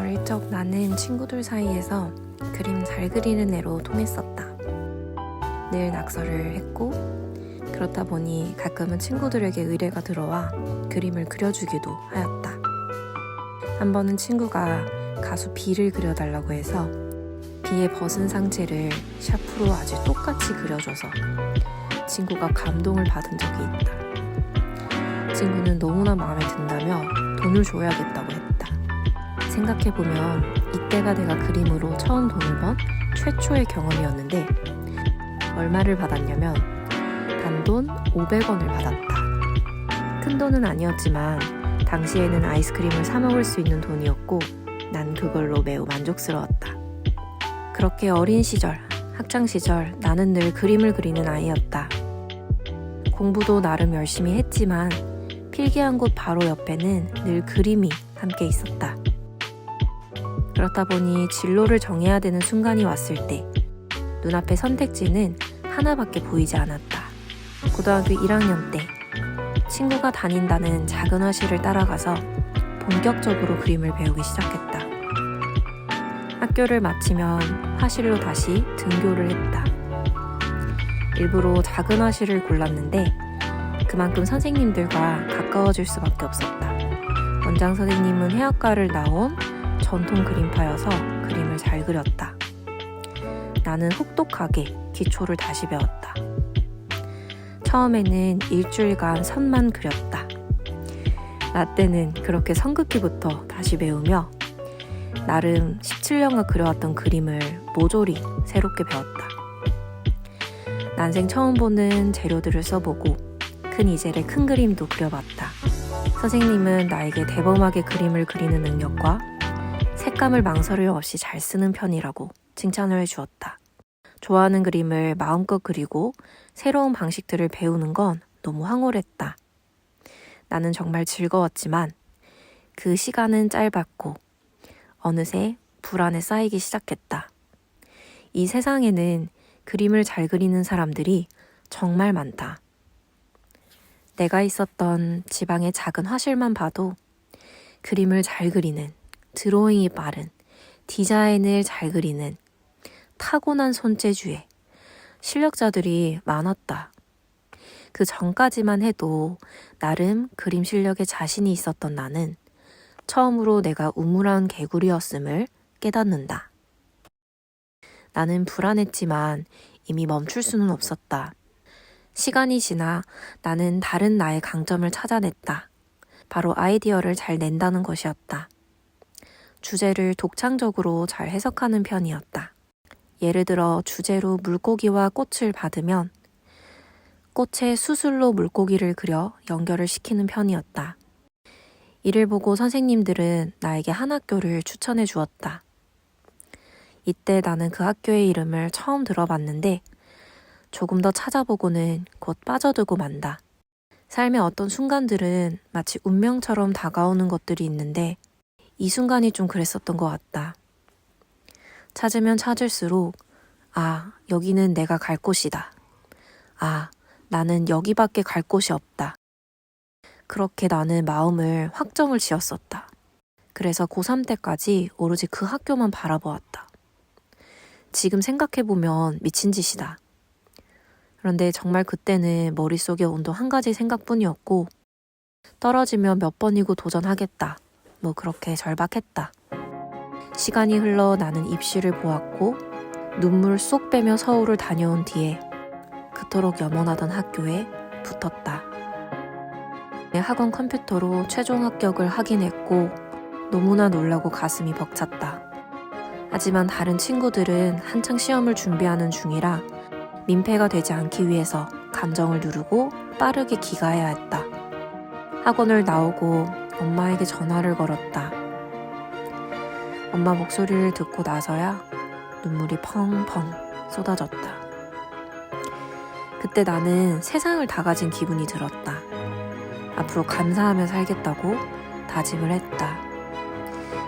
어릴 적 나는 친구들 사이에서 그림 잘 그리는 애로 통했었다. 늘 낙서를 했고 그렇다 보니 가끔은 친구들에게 의뢰가 들어와 그림을 그려주기도 하였다. 한 번은 친구가 가수 비를 그려달라고 해서 비의 벗은 상체를 샤프로 아주 똑같이 그려줘서 친구가 감동을 받은 적이 있다. 친구는 너무나 마음에 든다며 돈을 줘야겠다고 했다. 생각해보면 이때가 내가 그림으로 처음 돈을 번 최초의 경험이었는데 얼마를 받았냐면 단돈 500원을 받았다. 큰 돈은 아니었지만 당시에는 아이스크림을 사 먹을 수 있는 돈이었고 난 그걸로 매우 만족스러웠다. 그렇게 어린 시절, 학창시절 나는 늘 그림을 그리는 아이였다. 공부도 나름 열심히 했지만 필기한 곳 바로 옆에는 늘 그림이 함께 있었다. 그렇다 보니 진로를 정해야 되는 순간이 왔을 때 눈앞의 선택지는 하나밖에 보이지 않았다. 고등학교 1학년 때 친구가 다닌다는 작은 화실을 따라가서 본격적으로 그림을 배우기 시작했다. 학교를 마치면 화실로 다시 등교를 했다. 일부러 작은 화실을 골랐는데 그만큼 선생님들과 가까워질 수밖에 없었다. 원장 선생님은 해학과를 나온 전통 그림파여서 그림을 잘 그렸다. 나는 혹독하게 기초를 다시 배웠다. 처음에는 일주일간 선만 그렸다. 라떼는 그렇게 선긋기부터 다시 배우며 나름 17년간 그려왔던 그림을 모조리 새롭게 배웠다. 난생 처음 보는 재료들을 써보고 큰 이젤에 큰 그림도 그려봤다. 선생님은 나에게 대범하게 그림을 그리는 능력과 색감을 망설임 없이 잘 쓰는 편이라고 칭찬을 해주었다. 좋아하는 그림을 마음껏 그리고 새로운 방식들을 배우는 건 너무 황홀했다. 나는 정말 즐거웠지만 그 시간은 짧았고 어느새 불안에 쌓이기 시작했다. 이 세상에는 그림을 잘 그리는 사람들이 정말 많다. 내가 있었던 지방의 작은 화실만 봐도 그림을 잘 그리는, 드로잉이 빠른, 디자인을 잘 그리는 타고난 손재주에 실력자들이 많았다. 그 전까지만 해도 나름 그림 실력에 자신이 있었던 나는 처음으로 내가 우물한 개구리였음을 깨닫는다. 나는 불안했지만 이미 멈출 수는 없었다. 시간이 지나 나는 다른 나의 강점을 찾아냈다. 바로 아이디어를 잘 낸다는 것이었다. 주제를 독창적으로 잘 해석하는 편이었다. 예를 들어 주제로 물고기와 꽃을 받으면 꽃에 수술로 물고기를 그려 연결을 시키는 편이었다. 이를 보고 선생님들은 나에게 한 학교를 추천해 주었다. 이때 나는 그 학교의 이름을 처음 들어봤는데 조금 더 찾아보고는 곧 빠져들고 만다. 삶의 어떤 순간들은 마치 운명처럼 다가오는 것들이 있는데 이 순간이 좀 그랬었던 것 같다. 찾으면 찾을수록 여기는 내가 갈 곳이다. 나는 여기밖에 갈 곳이 없다. 그렇게 나는 마음을 확정을 지었었다. 그래서 고3 때까지 오로지 그 학교만 바라보았다. 지금 생각해보면 미친 짓이다. 그런데 정말 그때는 머릿속에 온통 한 가지 생각뿐이었고 떨어지면 몇 번이고 도전하겠다. 그렇게 절박했다. 시간이 흘러 나는 입시를 보았고 눈물 쏙 빼며 서울을 다녀온 뒤에 그토록 염원하던 학교에 붙었다. 학원 컴퓨터로 최종 합격을 확인했고 너무나 놀라고 가슴이 벅찼다. 하지만 다른 친구들은 한창 시험을 준비하는 중이라 민폐가 되지 않기 위해서 감정을 누르고 빠르게 귀가해야 했다. 학원을 나오고 엄마에게 전화를 걸었다. 엄마 목소리를 듣고 나서야 눈물이 펑펑 쏟아졌다. 그때 나는 세상을 다 가진 기분이 들었다. 앞으로 감사하며 살겠다고 다짐을 했다.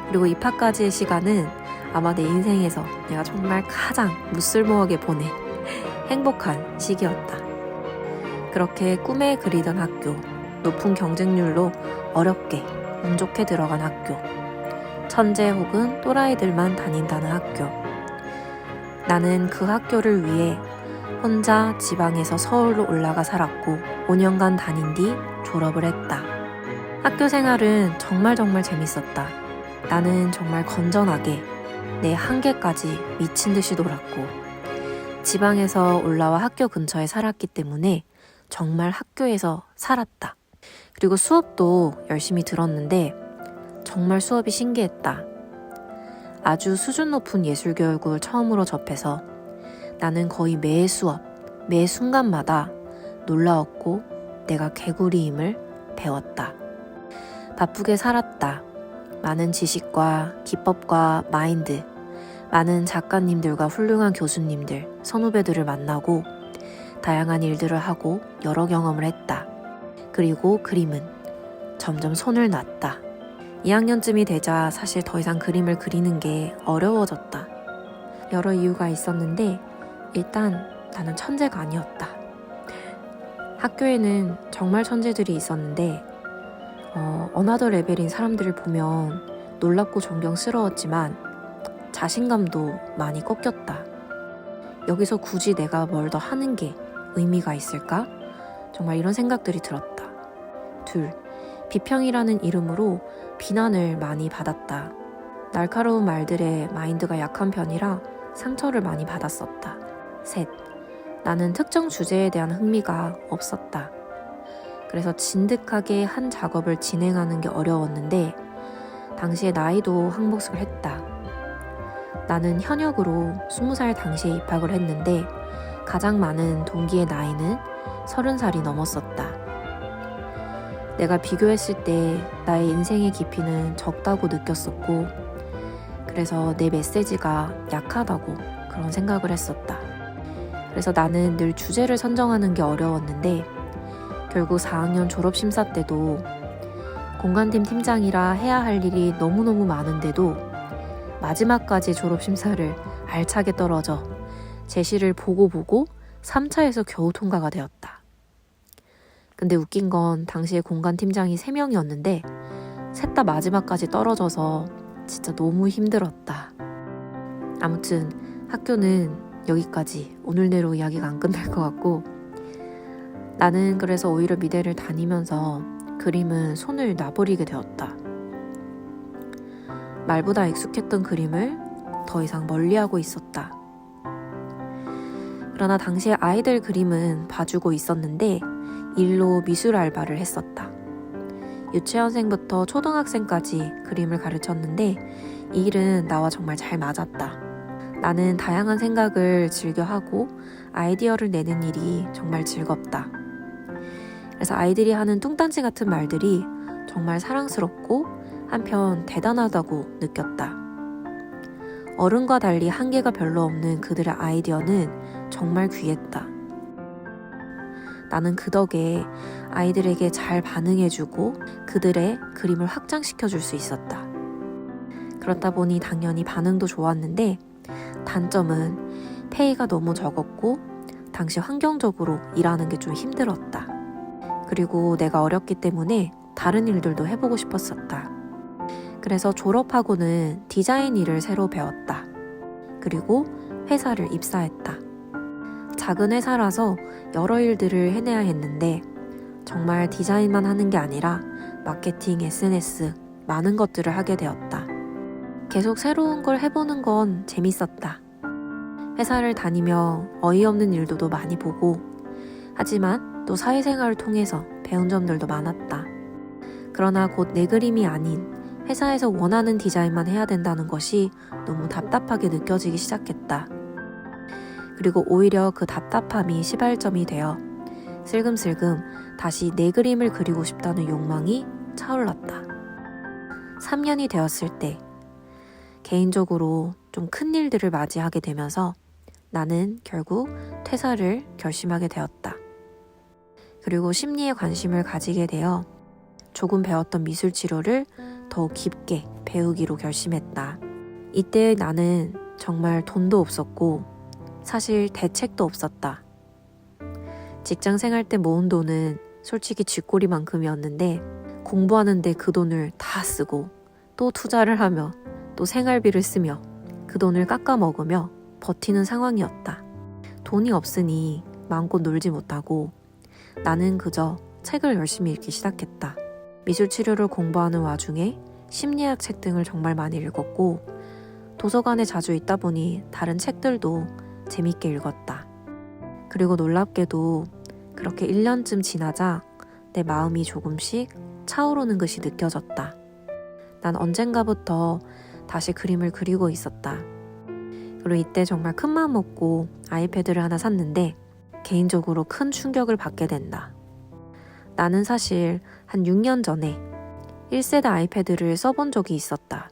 그리고 입학까지의 시간은 아마 내 인생에서 내가 정말 가장 무쓸모하게 보낸 행복한 시기였다. 그렇게 꿈에 그리던 학교, 높은 경쟁률로 어렵게 운 좋게 들어간 학교. 천재 혹은 또라이들만 다닌다는 학교. 나는 그 학교를 위해 혼자 지방에서 서울로 올라가 살았고 5년간 다닌 뒤 졸업을 했다. 학교 생활은 정말 재밌었다. 나는 정말 건전하게 내 한계까지 미친 듯이 놀았고 지방에서 올라와 학교 근처에 살았기 때문에 정말 학교에서 살았다. 그리고 수업도 열심히 들었는데 정말 수업이 신기했다. 아주 수준 높은 예술 교육을 처음으로 접해서 나는 거의 매 수업, 매 순간마다 놀라웠고 내가 개구리임을 배웠다. 바쁘게 살았다. 많은 지식과 기법과 마인드, 많은 작가님들과 훌륭한 교수님들, 선후배들을 만나고 다양한 일들을 하고 여러 경험을 했다. 그리고 그림은 점점 손을 놨다. 2학년쯤이 되자 사실 더 이상 그림을 그리는 게 어려워졌다. 여러 이유가 있었는데 일단 나는 천재가 아니었다. 학교에는 정말 천재들이 있었는데 어나더 레벨인 사람들을 보면 놀랍고 존경스러웠지만 자신감도 많이 꺾였다. 여기서 굳이 내가 뭘 더 하는 게 의미가 있을까? 정말 이런 생각들이 들었다. 둘, 비평이라는 이름으로 비난을 많이 받았다. 날카로운 말들에 마인드가 약한 편이라 상처를 많이 받았었다. 셋, 나는 특정 주제에 대한 흥미가 없었다. 그래서 진득하게 한 작업을 진행하는 게 어려웠는데 당시에 나이도 항복을 했다. 나는 현역으로 20살 당시에 입학을 했는데 가장 많은 동기의 나이는 30살이 넘었었다. 내가 비교했을 때 나의 인생의 깊이는 적다고 느꼈었고 그래서 내 메시지가 약하다고 그런 생각을 했었다. 그래서 나는 늘 주제를 선정하는 게 어려웠는데 결국 4학년 졸업심사 때도 공간팀 팀장이라 해야 할 일이 너무너무 많은데도 마지막까지 졸업심사를 알차게 떨어져 제시를 보고 3차에서 겨우 통과가 되었다. 근데 웃긴 건 당시에 공간팀장이 3명이었는데 셋 다 마지막까지 떨어져서 진짜 너무 힘들었다. 아무튼 학교는 여기까지 오늘 내로 이야기가 안 끝날 것 같고 나는 그래서 오히려 미대를 다니면서 그림은 손을 놔버리게 되었다. 말보다 익숙했던 그림을 더 이상 멀리하고 있었다. 그러나 당시에 아이들 그림은 봐주고 있었는데 일로 미술 알바를 했었다. 유치원생부터 초등학생까지 그림을 가르쳤는데 이 일은 나와 정말 잘 맞았다. 나는 다양한 생각을 즐겨하고 아이디어를 내는 일이 정말 즐겁다. 그래서 아이들이 하는 뚱딴지 같은 말들이 정말 사랑스럽고 한편 대단하다고 느꼈다. 어른과 달리 한계가 별로 없는 그들의 아이디어는 정말 귀했다. 나는 그 덕에 아이들에게 잘 반응해주고 그들의 그림을 확장시켜줄 수 있었다. 그렇다 보니 당연히 반응도 좋았는데 단점은 페이가 너무 적었고 당시 환경적으로 일하는 게 좀 힘들었다. 그리고 내가 어렸기 때문에 다른 일들도 해보고 싶었었다. 그래서 졸업하고는 디자인 일을 새로 배웠다. 그리고 회사를 입사했다. 작은 회사라서 여러 일들을 해내야 했는데 정말 디자인만 하는 게 아니라 마케팅, SNS 많은 것들을 하게 되었다. 계속 새로운 걸 해보는 건 재밌었다. 회사를 다니며 어이없는 일들도 많이 보고 하지만 또 사회생활을 통해서 배운 점들도 많았다. 그러나 곧 내 그림이 아닌 회사에서 원하는 디자인만 해야 된다는 것이 너무 답답하게 느껴지기 시작했다. 그리고 오히려 그 답답함이 시발점이 되어 슬금슬금 다시 내 그림을 그리고 싶다는 욕망이 차올랐다. 3년이 되었을 때 개인적으로 좀 큰 일들을 맞이하게 되면서 나는 결국 퇴사를 결심하게 되었다. 그리고 심리에 관심을 가지게 되어 조금 배웠던 미술 치료를 더 깊게 배우기로 결심했다. 이때 나는 정말 돈도 없었고 사실 대책도 없었다. 직장 생활 때 모은 돈은 솔직히 쥐꼬리만큼이었는데 공부하는데 그 돈을 다 쓰고 또 투자를 하며 또 생활비를 쓰며 그 돈을 깎아 먹으며 버티는 상황이었다. 돈이 없으니 마음껏 놀지 못하고 나는 그저 책을 열심히 읽기 시작했다. 미술치료를 공부하는 와중에 심리학 책 등을 정말 많이 읽었고 도서관에 자주 있다 보니 다른 책들도 재밌게 읽었다. 그리고 놀랍게도 그렇게 1년쯤 지나자 내 마음이 조금씩 차오르는 것이 느껴졌다. 난 언젠가부터 다시 그림을 그리고 있었다. 그리고 이때 정말 큰 마음 먹고 아이패드를 하나 샀는데 개인적으로 큰 충격을 받게 된다. 나는 사실 한 6년 전에 1세대 아이패드를 써본 적이 있었다.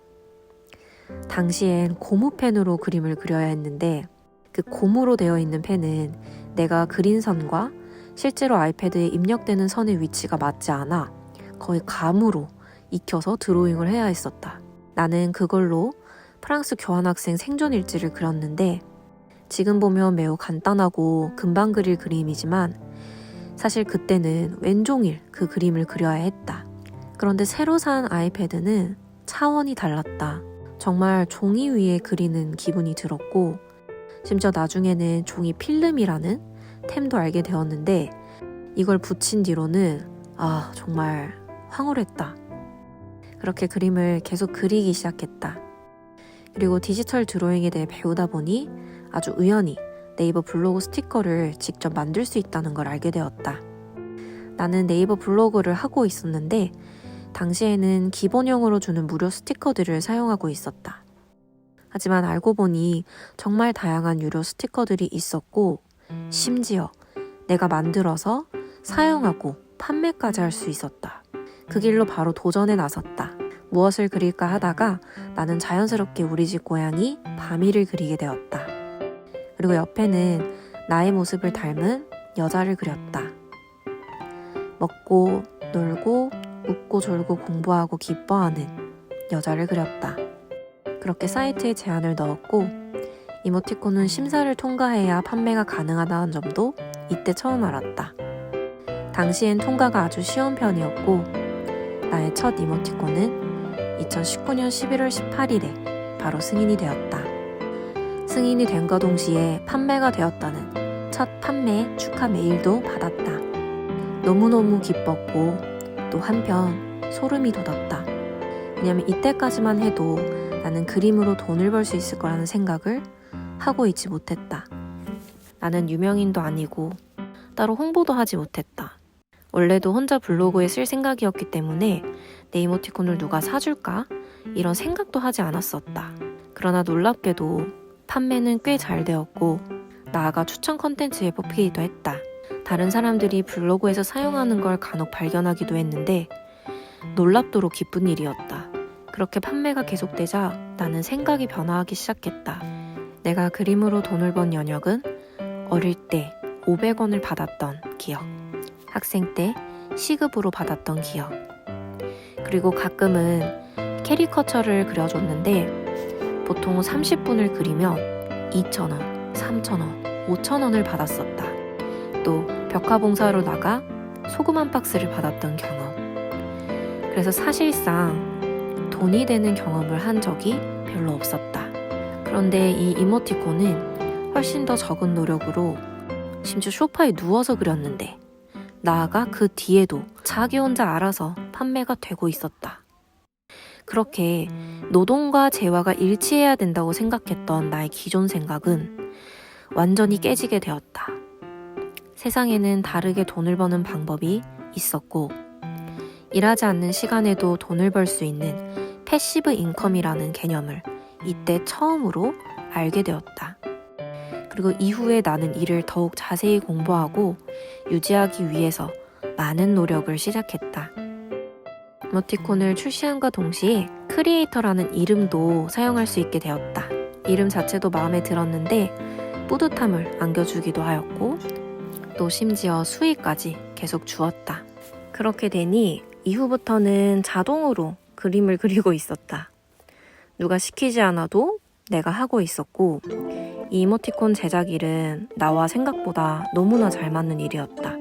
당시엔 고무펜으로 그림을 그려야 했는데 그 고무로 되어 있는 펜은 내가 그린 선과 실제로 아이패드에 입력되는 선의 위치가 맞지 않아 거의 감으로 익혀서 드로잉을 해야 했었다. 나는 그걸로 프랑스 교환학생 생존 일지를 그렸는데 지금 보면 매우 간단하고 금방 그릴 그림이지만 사실 그때는 왼종일 그 그림을 그려야 했다. 그런데 새로 산 아이패드는 차원이 달랐다. 정말 종이 위에 그리는 기분이 들었고 심지어 나중에는 종이 필름이라는 템도 알게 되었는데 이걸 붙인 뒤로는 정말 황홀했다. 그렇게 그림을 계속 그리기 시작했다. 그리고 디지털 드로잉에 대해 배우다 보니 아주 우연히 네이버 블로그 스티커를 직접 만들 수 있다는 걸 알게 되었다. 나는 네이버 블로그를 하고 있었는데 당시에는 기본형으로 주는 무료 스티커들을 사용하고 있었다. 하지만 알고 보니 정말 다양한 유료 스티커들이 있었고 심지어 내가 만들어서 사용하고 판매까지 할 수 있었다. 그 길로 바로 도전에 나섰다. 무엇을 그릴까 하다가 나는 자연스럽게 우리 집 고양이 바미를 그리게 되었다. 그리고 옆에는 나의 모습을 닮은 여자를 그렸다. 먹고 놀고 웃고 졸고 공부하고 기뻐하는 여자를 그렸다. 그렇게 사이트에 제안을 넣었고 이모티콘은 심사를 통과해야 판매가 가능하다는 점도 이때 처음 알았다. 당시엔 통과가 아주 쉬운 편이었고 나의 첫 이모티콘은 2019년 11월 18일에 바로 승인이 되었다. 승인이 된과 동시에 판매가 되었다는 첫 판매 축하 메일도 받았다. 너무너무 기뻤고 또 한편 소름이 돋았다. 왜냐면 이때까지만 해도 나는 그림으로 돈을 벌 수 있을 거라는 생각을 하고 있지 못했다. 나는 유명인도 아니고 따로 홍보도 하지 못했다. 원래도 혼자 블로그에 쓸 생각이었기 때문에 내 이모티콘을 누가 사줄까? 이런 생각도 하지 않았었다. 그러나 놀랍게도 판매는 꽤 잘 되었고 나아가 추천 컨텐츠에 뽑히기도 했다. 다른 사람들이 블로그에서 사용하는 걸 간혹 발견하기도 했는데 놀랍도록 기쁜 일이었다. 그렇게 판매가 계속되자 나는 생각이 변화하기 시작했다. 내가 그림으로 돈을 번 연역은 어릴 때 500원을 받았던 기억, 학생 때 시급으로 받았던 기억, 그리고 가끔은 캐리커처를 그려줬는데 보통 30분을 그리면 2,000원, 3,000원, 5,000원을 받았었다. 또 벽화봉사로 나가 소금 한 박스를 받았던 경험. 그래서 사실상 돈이 되는 경험을 한 적이 별로 없었다. 그런데 이 이모티콘은 훨씬 더 적은 노력으로 심지어 소파에 누워서 그렸는데 나아가 그 뒤에도 자기 혼자 알아서 판매가 되고 있었다. 그렇게 노동과 재화가 일치해야 된다고 생각했던 나의 기존 생각은 완전히 깨지게 되었다. 세상에는 다르게 돈을 버는 방법이 있었고 일하지 않는 시간에도 돈을 벌 수 있는 패시브 인컴이라는 개념을 이때 처음으로 알게 되었다. 그리고 이후에 나는 이를 더욱 자세히 공부하고 유지하기 위해서 많은 노력을 시작했다. 이모티콘을 출시함과 동시에 크리에이터라는 이름도 사용할 수 있게 되었다. 이름 자체도 마음에 들었는데 뿌듯함을 안겨주기도 하였고 또 심지어 수익까지 계속 주었다. 그렇게 되니 이후부터는 자동으로 그림을 그리고 있었다. 누가 시키지 않아도 내가 하고 있었고 이 이모티콘 제작 일은 나와 생각보다 너무나 잘 맞는 일이었다.